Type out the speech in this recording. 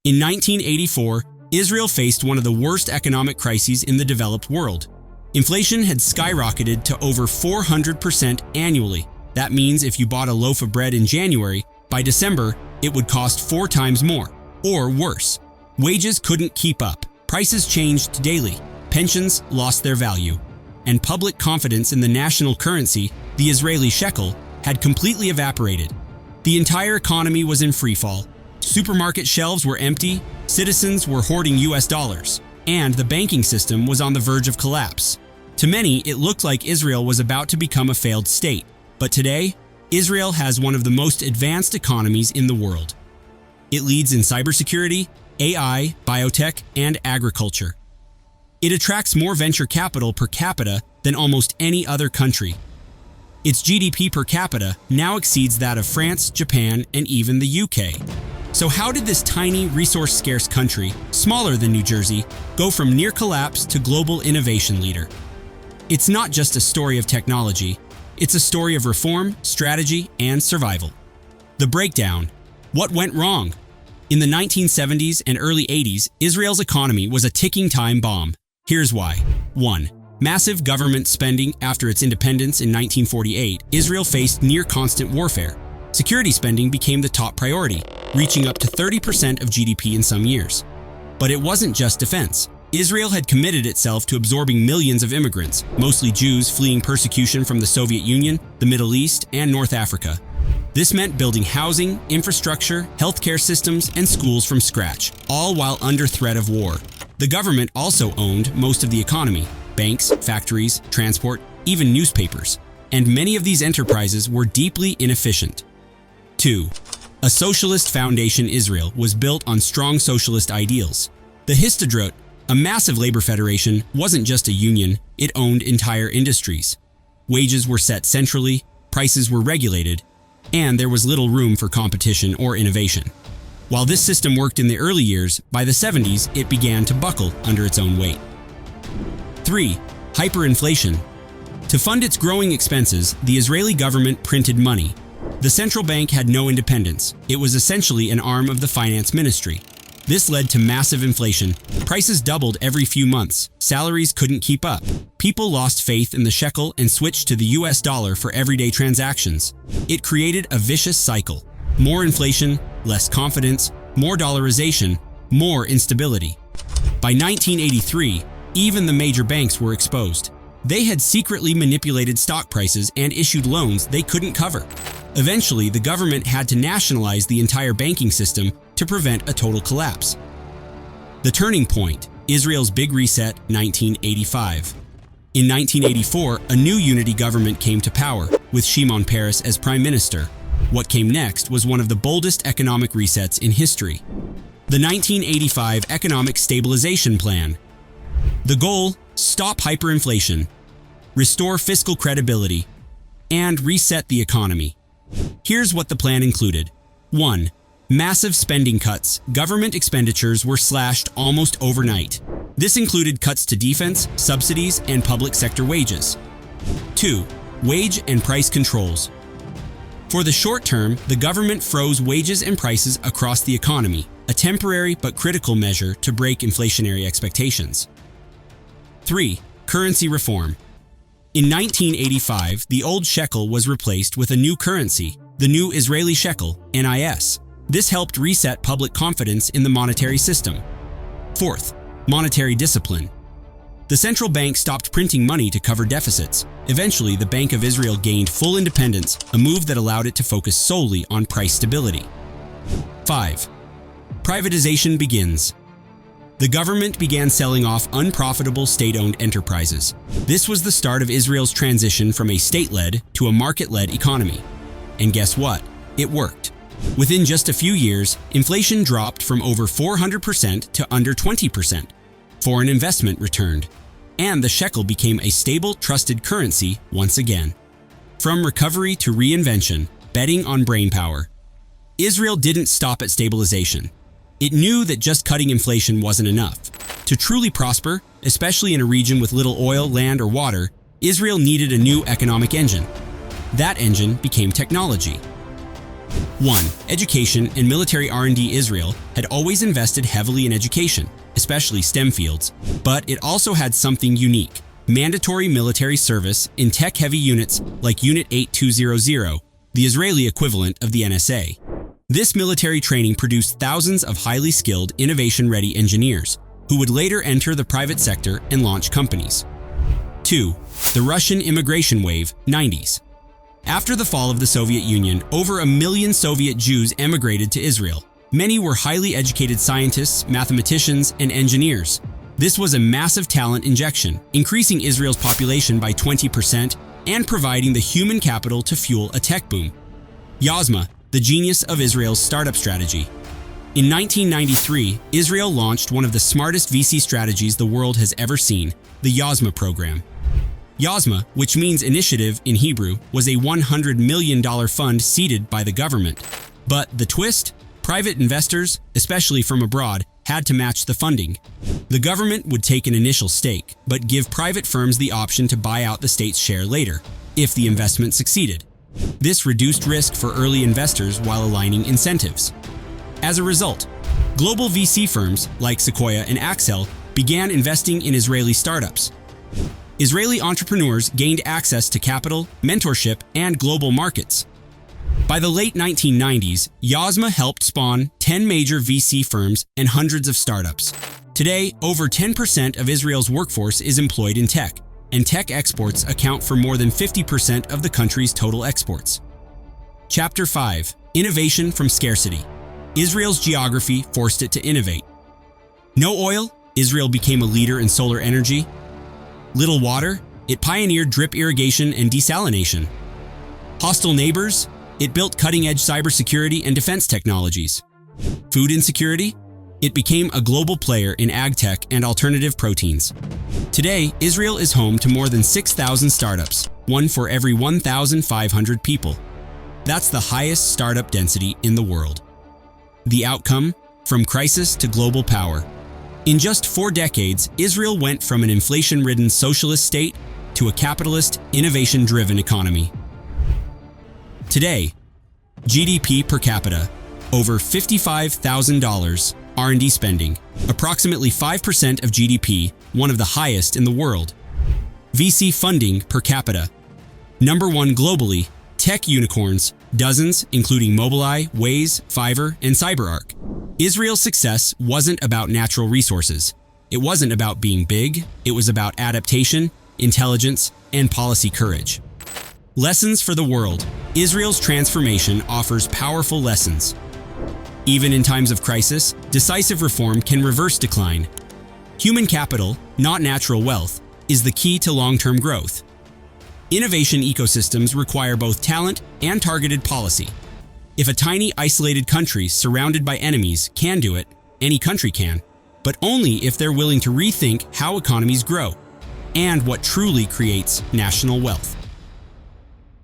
In 1984, Israel faced one of the worst economic crises in the developed world. Inflation had skyrocketed to over 400% annually. That means if you bought a loaf of bread in January, by December, it would cost 4 times more, or worse. Wages couldn't keep up, prices changed daily, pensions lost their value, and public confidence in the national currency, the Israeli shekel, had completely evaporated. The entire economy was in freefall. Supermarket shelves were empty, citizens were hoarding US dollars, and the banking system was on the verge of collapse. To many, it looked like Israel was about to become a failed state. But today, Israel has one of the most advanced economies in the world. It leads in cybersecurity, AI, biotech, and agriculture. It attracts more venture capital per capita than almost any other country. Its GDP per capita now exceeds that of France, Japan, and even the UK. So how did this tiny, resource-scarce country, smaller than New Jersey, go from near collapse to global innovation leader? It's not just a story of technology, it's a story of reform, strategy, and survival. The breakdown. What went wrong? In the 1970s and early 80s, Israel's economy was a ticking time bomb. Here's why. 1. Massive government spending. After its independence in 1948, Israel faced near-constant warfare. Security spending became the top priority, reaching up to 30% of GDP in some years. But it wasn't just defense. Israel had committed itself to absorbing millions of immigrants, mostly Jews fleeing persecution from the Soviet Union, the Middle East, and North Africa. This meant building housing, infrastructure, healthcare systems, and schools from scratch, all while under threat of war. The government also owned most of the economy: banks, factories, transport, even newspapers. And many of these enterprises were deeply inefficient. 2. A socialist foundation. Israel was built on strong socialist ideals. The Histadrut, a massive labor federation, wasn't just a union, it owned entire industries. Wages were set centrally, prices were regulated, and there was little room for competition or innovation. While this system worked in the early years, by the 70s it began to buckle under its own weight. 3. Hyperinflation. To fund its growing expenses, the Israeli government printed money. The central bank had no independence. It was essentially an arm of the finance ministry. This led to massive inflation. Prices doubled every few months. Salaries couldn't keep up. People lost faith in the shekel and switched to the US dollar for everyday transactions. It created a vicious cycle. More inflation, less confidence, more dollarization, more instability. By 1983, even the major banks were exposed. They had secretly manipulated stock prices and issued loans they couldn't cover. Eventually, the government had to nationalize the entire banking system to prevent a total collapse. The turning point, Israel's Big Reset, 1985. In 1984, a new unity government came to power, with Shimon Peres as prime minister. What came next was one of the boldest economic resets in history. The 1985 Economic Stabilization Plan. The goal: stop hyperinflation, restore fiscal credibility, and reset the economy. Here's what the plan included. 1. Massive spending cuts. Government expenditures were slashed almost overnight. This included cuts to defense, subsidies, and public sector wages. 2. Wage and price controls. For the short term, the government froze wages and prices across the economy, a temporary but critical measure to break inflationary expectations. 3. Currency reform. In 1985, the old shekel was replaced with a new currency, the new Israeli shekel, NIS. This helped reset public confidence in the monetary system. 4th, monetary discipline. The central bank stopped printing money to cover deficits. Eventually, the Bank of Israel gained full independence, a move that allowed it to focus solely on price stability. 5. Privatization begins. The government began selling off unprofitable state-owned enterprises. This was the start of Israel's transition from a state-led to a market-led economy. And guess what? It worked. Within just a few years, inflation dropped from over 400% to under 20%. Foreign investment returned, and the shekel became a stable, trusted currency once again. From recovery to reinvention, betting on brainpower. Israel didn't stop at stabilization. It knew that just cutting inflation wasn't enough. To truly prosper, especially in a region with little oil, land, or water, Israel needed a new economic engine. That engine became technology. 1. Education and military R&D. Israel had always invested heavily in education, especially STEM fields, but it also had something unique: mandatory military service in tech-heavy units like Unit 8200, the Israeli equivalent of the NSA. This military training produced thousands of highly skilled, innovation-ready engineers who would later enter the private sector and launch companies. 2. The Russian immigration wave, 90s. After the fall of the Soviet Union, over 1 million Soviet Jews emigrated to Israel. Many were highly educated scientists, mathematicians, and engineers. This was a massive talent injection, increasing Israel's population by 20% and providing the human capital to fuel a tech boom. Yozma, the genius of Israel's startup strategy. In 1993, Israel launched one of the smartest VC strategies the world has ever seen, the Yozma program. Yozma, which means initiative in Hebrew, was a $100 million fund seeded by the government. But the twist? Private investors, especially from abroad, had to match the funding. The government would take an initial stake, but give private firms the option to buy out the state's share later, if the investment succeeded. This reduced risk for early investors while aligning incentives. As a result, global VC firms like Sequoia and Accel began investing in Israeli startups. Israeli entrepreneurs gained access to capital, mentorship, and global markets. By the late 1990s, Yozma helped spawn 10 major VC firms and hundreds of startups. Today, over 10% of Israel's workforce is employed in tech, and tech exports account for more than 50% of the country's total exports. Chapter 5. Innovation from Scarcity. Israel's geography forced it to innovate. No oil? Israel became a leader in solar energy. Little water? It pioneered drip irrigation and desalination. Hostile neighbors? It built cutting-edge cybersecurity and defense technologies. Food insecurity? It became a global player in ag tech and alternative proteins. Today, Israel is home to more than 6,000 startups, one for every 1,500 people. That's the highest startup density in the world. The outcome? From crisis to global power. In just 4 decades, Israel went from an inflation-ridden socialist state to a capitalist, innovation-driven economy. Today, GDP per capita, over $55,000, R&D spending, approximately 5% of GDP, one of the highest in the world. VC funding per capita, number 1 globally, tech unicorns, dozens, including Mobileye, Waze, Fiverr, and CyberArk. Israel's success wasn't about natural resources. It wasn't about being big. It was about adaptation, intelligence, and policy courage. Lessons for the world. Israel's transformation offers powerful lessons. Even in times of crisis, decisive reform can reverse decline. Human capital, not natural wealth, is the key to long-term growth. Innovation ecosystems require both talent and targeted policy. If a tiny, isolated country surrounded by enemies can do it, any country can, but only if they're willing to rethink how economies grow and what truly creates national wealth.